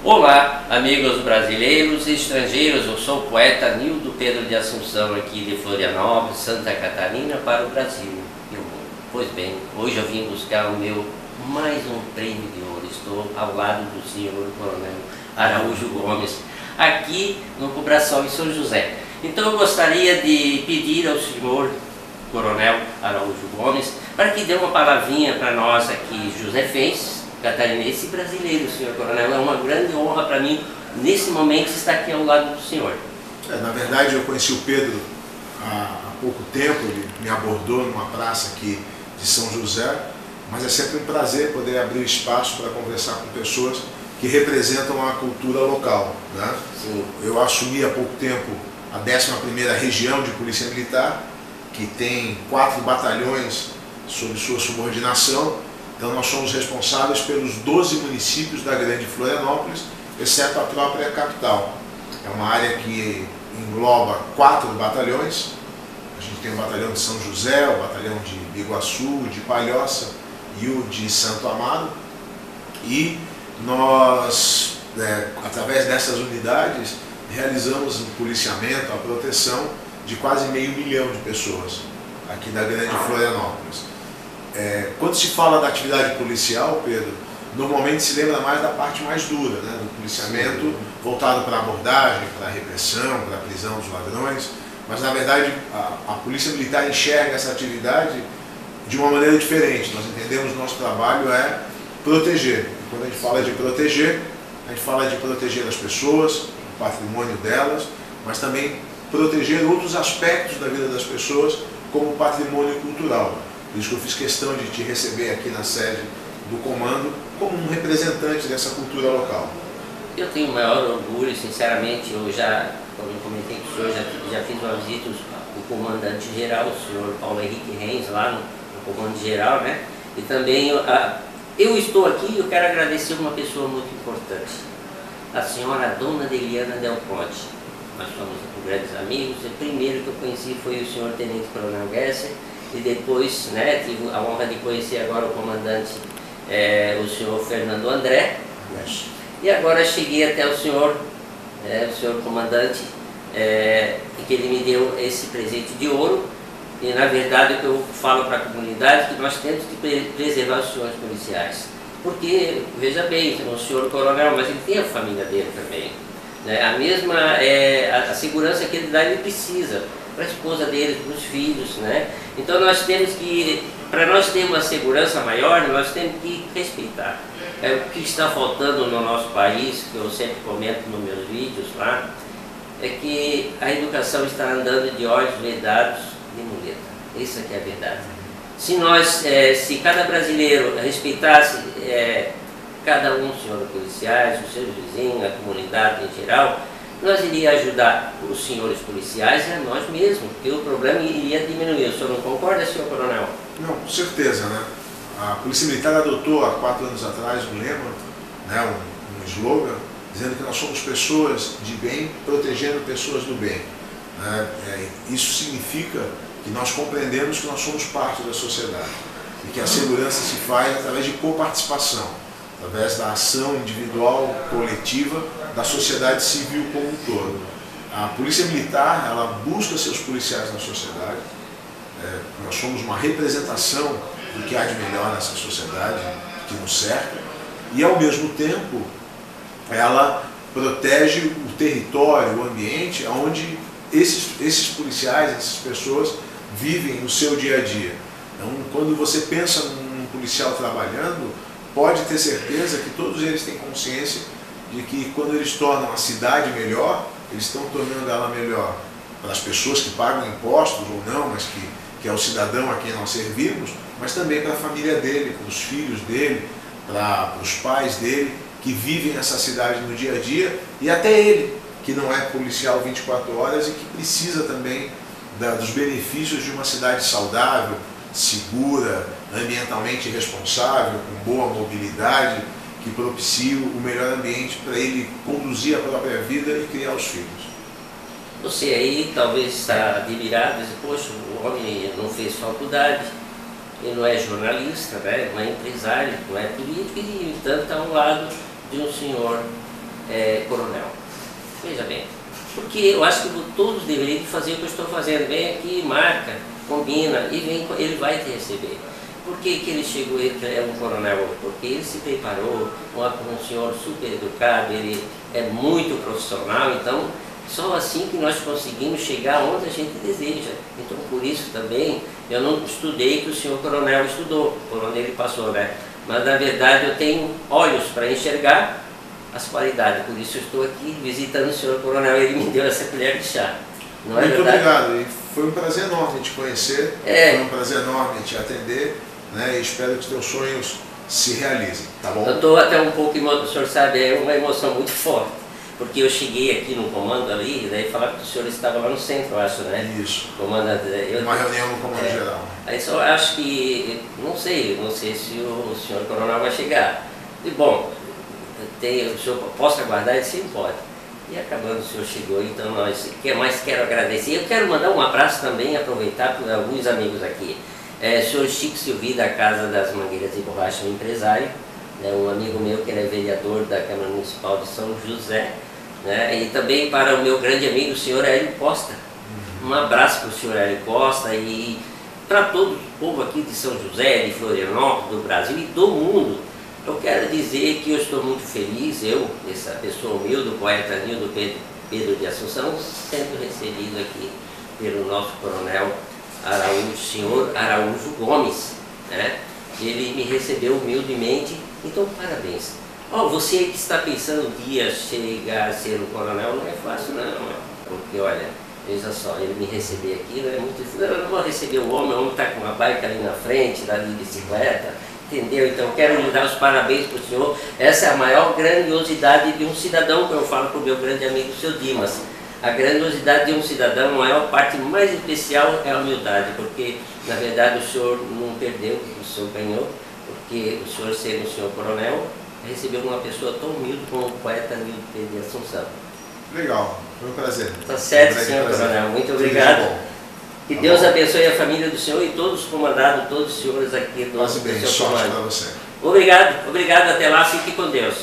Olá, amigos brasileiros e estrangeiros, eu sou o poeta Nildo Pedro de Assunção, aqui de Florianópolis, Santa Catarina, para o Brasil e o mundo. Pois bem, hoje eu vim buscar o meu mais um prêmio de ouro. Estou ao lado do senhor Coronel Araújo Gomes, aqui no Cobração em São José. Então eu gostaria de pedir ao senhor Coronel Araújo Gomes para que dê uma palavrinha para nós aqui, josefenses, catarinense e brasileiro, senhor Coronel. É uma grande honra para mim, nesse momento, estar aqui ao lado do senhor. Na verdade, eu conheci o Pedro há pouco tempo, ele me abordou numa praça aqui de São José, mas é sempre um prazer poder abrir espaço para conversar com pessoas que representam a cultura local, né? Sim. Eu assumi há pouco tempo a 11ª Região de Polícia Militar, que tem 4 batalhões sob sua subordinação. Então nós somos responsáveis pelos 12 municípios da Grande Florianópolis, exceto a própria capital. É uma área que engloba 4 batalhões. A gente tem o batalhão de São José, o batalhão de Biguaçu, de Palhoça e o de Santo Amaro. E nós, através dessas unidades, realizamos o policiamento, a proteção de quase meio milhão de pessoas aqui da Grande Florianópolis. Quando se fala da atividade policial, Pedro, normalmente se lembra mais da parte mais dura, né, do policiamento voltado para a abordagem, para a repressão, para a prisão dos ladrões, mas na verdade a Polícia Militar enxerga essa atividade de uma maneira diferente. Nós entendemos que o nosso trabalho é proteger. E quando a gente fala de proteger as pessoas, o patrimônio delas, mas também proteger outros aspectos da vida das pessoas, como o patrimônio cultural. Por isso que eu fiz questão de te receber aqui na sede do comando como um representante dessa cultura local. Eu tenho o maior orgulho, sinceramente. Eu já, como eu comentei com o senhor, já fiz uma visita ao comandante-geral, o senhor Paulo Henrique Reis, lá no comando-geral, né? E também eu estou aqui e eu quero agradecer uma pessoa muito importante, a senhora Dona Deliana Del Ponte. Nós somos grandes amigos. O primeiro que eu conheci foi o senhor Tenente Coronel Gesser, e depois, né, tive a honra de conhecer agora o comandante, o senhor Fernando André. Yes. E agora cheguei até o senhor comandante, que ele me deu esse presente de ouro. E na verdade o que eu falo para a comunidade é que nós temos que preservar os senhores policiais. Porque, veja bem, o senhor coronel, mas ele tem a família dele também, né? A mesma a segurança que ele dá, ele precisa para a esposa dele, para os filhos, né? Então nós temos que, para nós termos uma segurança maior, nós temos que respeitar. O que está faltando no nosso país, que eu sempre comento nos meus vídeos lá, é que a educação está andando de olhos vedados de muleta. Isso aqui é a verdade. Se cada brasileiro respeitasse cada um dos senhores policiais, os seus vizinhos, a comunidade em geral, nós iríamos ajudar os senhores policiais e a nós mesmos, porque o problema iria diminuir. O senhor não concorda, senhor coronel? Não, com certeza, né? A Polícia Militar adotou há 4 anos atrás um lema, né, um slogan, dizendo que nós somos pessoas de bem protegendo pessoas do bem. Isso significa que nós compreendemos que nós somos parte da sociedade e que a segurança se faz através de coparticipação, através da ação individual, coletiva, da sociedade civil como um todo. A Polícia Militar, ela busca seus policiais na sociedade. Nós somos uma representação do que há de melhor nessa sociedade que nos cerca e, ao mesmo tempo, ela protege o território, o ambiente onde esses policiais, essas pessoas vivem no seu dia a dia. Então, quando você pensa num policial trabalhando, pode ter certeza que todos eles têm consciência de que quando eles tornam a cidade melhor, eles estão tornando ela melhor para as pessoas que pagam impostos ou não, mas que é o cidadão a quem nós servimos, mas também para a família dele, para os filhos dele, para os pais dele, que vivem essa cidade no dia a dia, e até ele, que não é policial 24 horas e que precisa também dos benefícios de uma cidade saudável, segura, ambientalmente responsável, com boa mobilidade, que propicie o melhor ambiente para ele conduzir a própria vida e criar os filhos. Você aí talvez está admirado, diz, poxa, o homem não fez faculdade, ele não é jornalista, né? Não é empresário, não é político, e no entanto está ao lado de um senhor coronel. Veja bem, porque eu acho que todos deveriam fazer o que eu estou fazendo. Vem aqui, marca, combina e vem, ele vai te receber. Por que ele chegou, ele é um coronel hoje? Porque ele se preparou, um senhor super educado, ele é muito profissional, então só assim que nós conseguimos chegar onde a gente deseja. Então por isso também eu não estudei que o senhor coronel estudou, por onde ele passou, né? Mas na verdade eu tenho olhos para enxergar as qualidades, por isso eu estou aqui visitando o senhor coronel, ele me deu essa colher de chá. Não é muito verdade? Obrigado, e foi um prazer enorme te conhecer, foi um prazer enorme te atender, né? E espero que teus sonhos se realizem, tá bom? Eu estou até um pouco, o senhor sabe, é uma emoção muito forte, porque eu cheguei aqui no comando ali, daí falaram que o senhor estava lá no centro, eu acho, né? Isso, uma reunião no comando geral. Aí só acho que, não sei se o senhor coronel vai chegar. E bom, o senhor posso aguardar? Ele sim pode. E acabando, o senhor chegou, então mas quero agradecer. Eu quero mandar um abraço também, aproveitar para alguns amigos aqui. O senhor Chico Silvi, da Casa das Mangueiras e Borracha, um empresário, né, um amigo meu que ele é vereador da Câmara Municipal de São José, né, e também para o meu grande amigo, o senhor Hélio Costa. Um abraço para o senhor Hélio Costa e para todo o povo aqui de São José, de Florianópolis, do Brasil e do mundo. Eu quero dizer que eu estou muito feliz, essa pessoa humilde, o poeta Nildo Pedro de Assunção, sendo recebido aqui pelo nosso coronel Araújo, senhor Araújo Gomes, né? Ele me recebeu humildemente, então parabéns. Você que está pensando um dia chegar a ser um coronel, não é fácil não, porque olha, veja só, ele me receber aqui não é muito difícil. Eu não vou receber o homem está com uma bike ali na frente, lá de bicicleta, entendeu? Então quero lhe dar os parabéns para o senhor. Essa é a maior grandiosidade de um cidadão, que eu falo para o meu grande amigo, o seu Dimas. A grandiosidade de um cidadão, a maior parte mais especial é a humildade, porque na verdade o senhor não perdeu, o senhor ganhou, porque o senhor sendo o senhor coronel, recebeu uma pessoa tão humilde como o poeta Nildo Pedro de Assunção. Legal, foi um prazer. Tá certo, senhor coronel, muito obrigado. Que Deus abençoe a família do senhor e todos os comandados, todos os senhores aqui do seu comando. para você. Obrigado, até lá, fique com Deus.